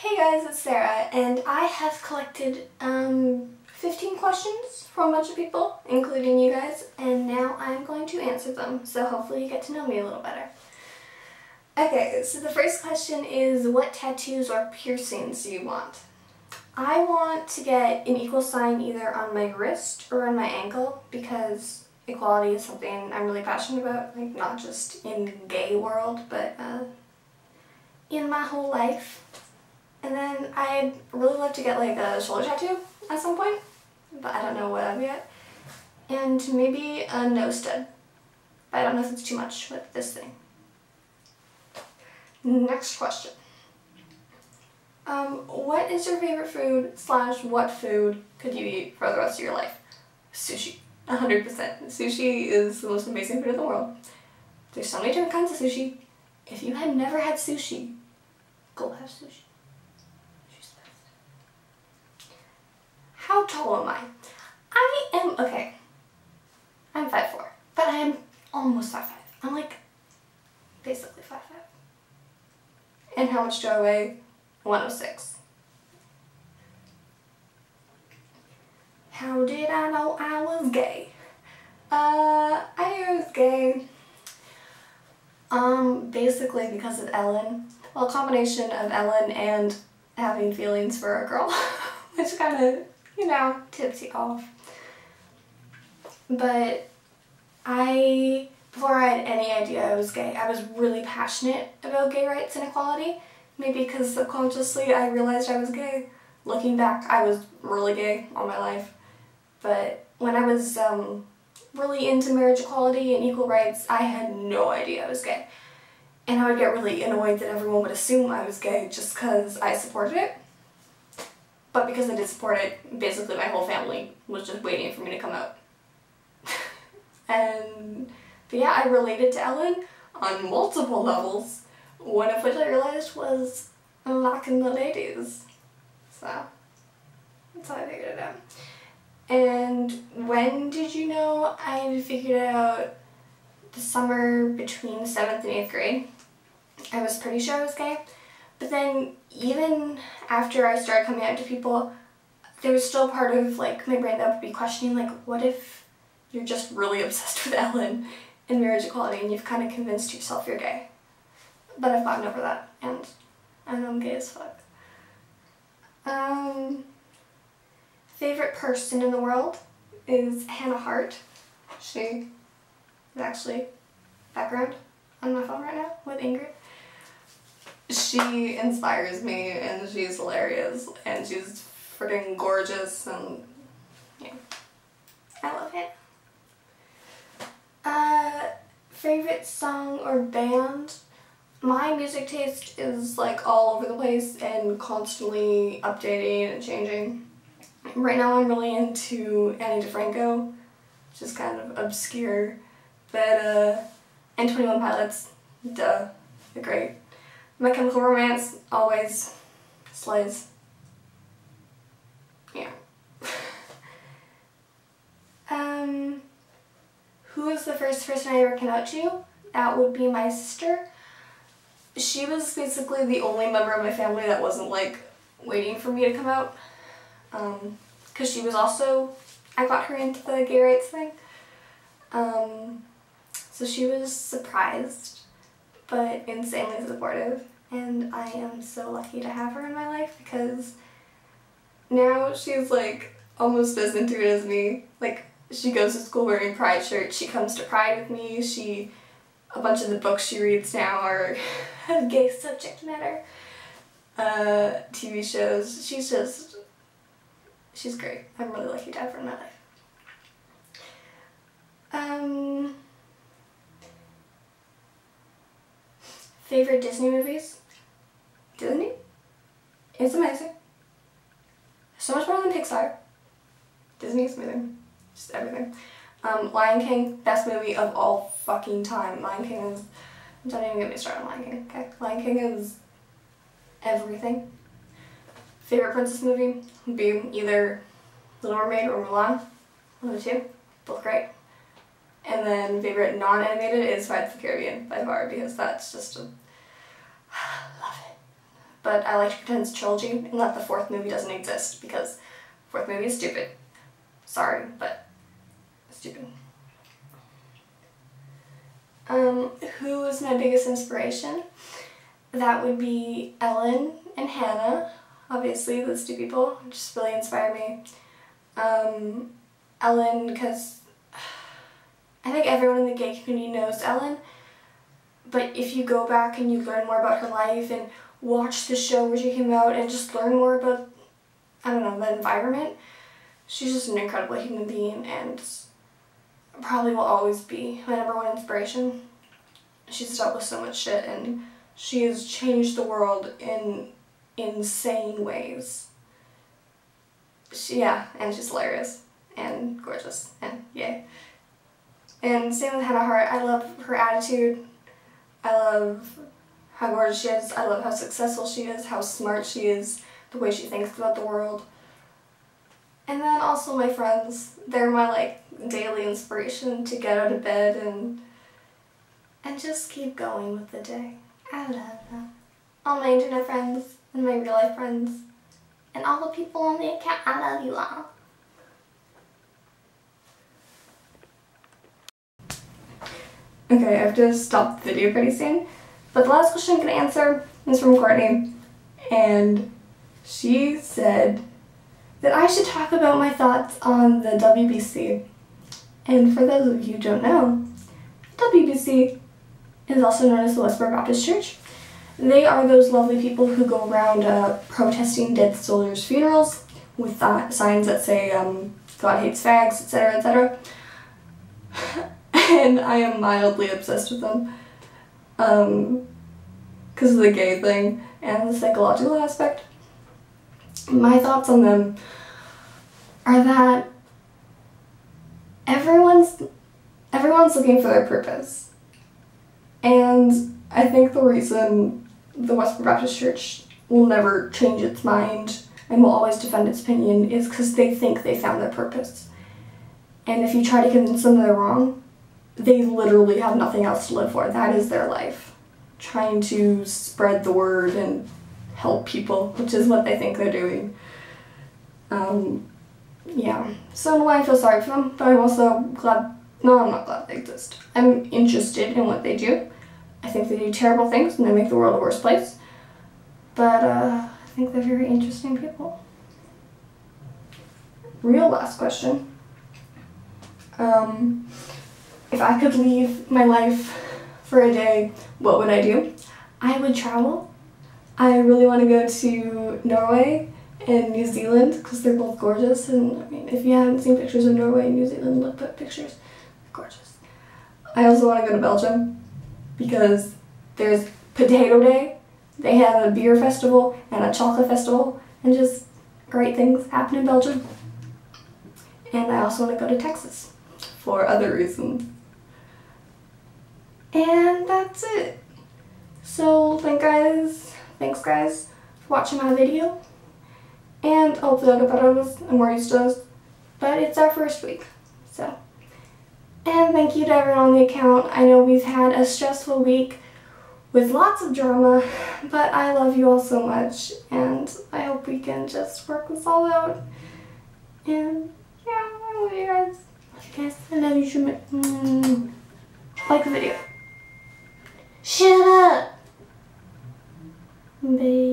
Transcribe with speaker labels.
Speaker 1: Hey guys, it's Sarah, and I have collected 15 questions from a bunch of people, including you guys, and now I'm going to answer them, so hopefully you get to know me a little better. Okay, so the first question is, what tattoos or piercings do you want? I want to get an equal sign either on my wrist or on my ankle, because equality is something I'm really passionate about, like not just in the gay world, but in my whole life. And then I'd really love to get like a shoulder tattoo at some point, but I don't know what I'll be at. And maybe a nose stud, but I don't know if it's too much with this thing. Next question. What is your favorite food / what food could you eat for the rest of your life? Sushi. 100%. Sushi is the most amazing food in the world. There's so many different kinds of sushi. If you had never had sushi, go have sushi. How tall am I? I am, okay, I'm 5'4", but I am almost 5'5". I'm like, basically 5'5". And how much do I weigh? 106. How did I know I was gay? I knew I was gay, basically because of Ellen. Well, a combination of Ellen and having feelings for a girl, which kind of, you know, tips you off. But before I had any idea I was gay, I was really passionate about gay rights and equality. Maybe because subconsciously I realized I was gay. Looking back, I was really gay all my life. But when I was really into marriage equality and equal rights, I had no idea I was gay. And I would get really annoyed that everyone would assume I was gay just because I supported it. But because I did support it, basically my whole family was just waiting for me to come out. But yeah, I related to Ellen on multiple levels, one of which I realized was unlocking the ladies. So, that's how I figured it out. And when did you know I figured it out? The summer between 7th and 8th grade. I was pretty sure I was gay. But then, even after I started coming out to people, there was still part of like my brain that would be questioning, like, what if you're just really obsessed with Ellen and marriage equality and you've kind of convinced yourself you're gay? But I've gotten over that, and I know I'm gay as fuck. Favorite person in the world is Hannah Hart. She is actually background on my phone right now with Ingrid. She inspires me, and she's hilarious, and she's freaking gorgeous, and yeah, I love it. Favorite song or band? My music taste is like all over the place and constantly updating and changing. Right now I'm really into Annie DeFranco, which is kind of obscure, but and 21 Pilots, duh, they're great. My Chemical Romance always slays. Yeah. Who was the first person I ever came out to? That would be my sister. She was basically the only member of my family that wasn't like waiting for me to come out. Because she was also, I got her into the gay rights thing. So she was surprised, but insanely supportive. And I am so lucky to have her in my life because now she's like almost as into it as me. Like, she goes to school wearing Pride shirts, she comes to Pride with me, a bunch of the books she reads now are have gay subject matter. TV shows, she's great. I'm really lucky to have her in my life. Favorite Disney movies? Disney? It's amazing. So much more than Pixar. Disney is amazing. Just everything. Lion King, best movie of all fucking time. Lion King is, don't even get me started on Lion King, okay? Lion King is everything. Favorite princess movie would be either Little Mermaid or Mulan. One of the two. Both great. And then favorite non-animated is Pirates of the Caribbean by far, because that's just a love it. but I like to pretend it's a trilogy and that the fourth movie doesn't exist because the fourth movie is stupid. Sorry, but stupid. Who is my biggest inspiration? That would be Ellen and Hannah. Obviously, those two people just really inspire me. Ellen, because I think everyone in the gay community knows Ellen, but if you go back and you learn more about her life and watch the show where she came out and just learn more about, I don't know, the environment, she's just an incredible human being and probably will always be my #1 inspiration. She's dealt with so much shit and she has changed the world in insane ways. And she's hilarious and gorgeous and yay. And same with Hannah Hart. I love her attitude. I love how gorgeous she is. I love how successful she is, how smart she is, the way she thinks about the world. And then also my friends. They're my like daily inspiration to get out of bed and just keep going with the day. I love them. All my internet friends and my real life friends and all the people on the account. I love you all. Okay, I have to stop the video pretty soon. But the last question I'm going to answer is from Courtney. And she said that I should talk about my thoughts on the WBC. And for those of you who don't know, WBC is also known as the Westboro Baptist Church. They are those lovely people who go around protesting dead soldiers' funerals with signs that say, God hates fags, etc., etc. And I am mildly obsessed with them because of the gay thing and the psychological aspect. My thoughts on them are that everyone's looking for their purpose. And I think the reason the Westboro Baptist Church will never change its mind and will always defend its opinion is because they think they found their purpose. And if you try to convince them they're wrong, they literally have nothing else to live for. That is their life. Trying to spread the word and help people, which is what they think they're doing. Yeah. So in a way I feel sorry for them, but I'm also glad, no, I'm not glad they exist. I'm interested in what they do. I think they do terrible things and they make the world a worse place. But I think they're very interesting people. Real last question. If I could leave my life for a day, what would I do? I would travel. I really want to go to Norway and New Zealand because they're both gorgeous, and I mean, if you haven't seen pictures of Norway and New Zealand, look at pictures. They're gorgeous. I also want to go to Belgium because there's Potato Day, they have a beer festival and a chocolate festival, and just great things happen in Belgium. And I also want to go to Texas for other reasons. And that's it. So thanks guys for watching my video. And hopefully I'll get better at this and more used to this. But it's our first week, so. And thank you to everyone on the account. I know we've had a stressful week with lots of drama, but I love you all so much, and I hope we can just work this all out. And yeah, I love you guys. I love you so much. Like the video. Shut up, babe.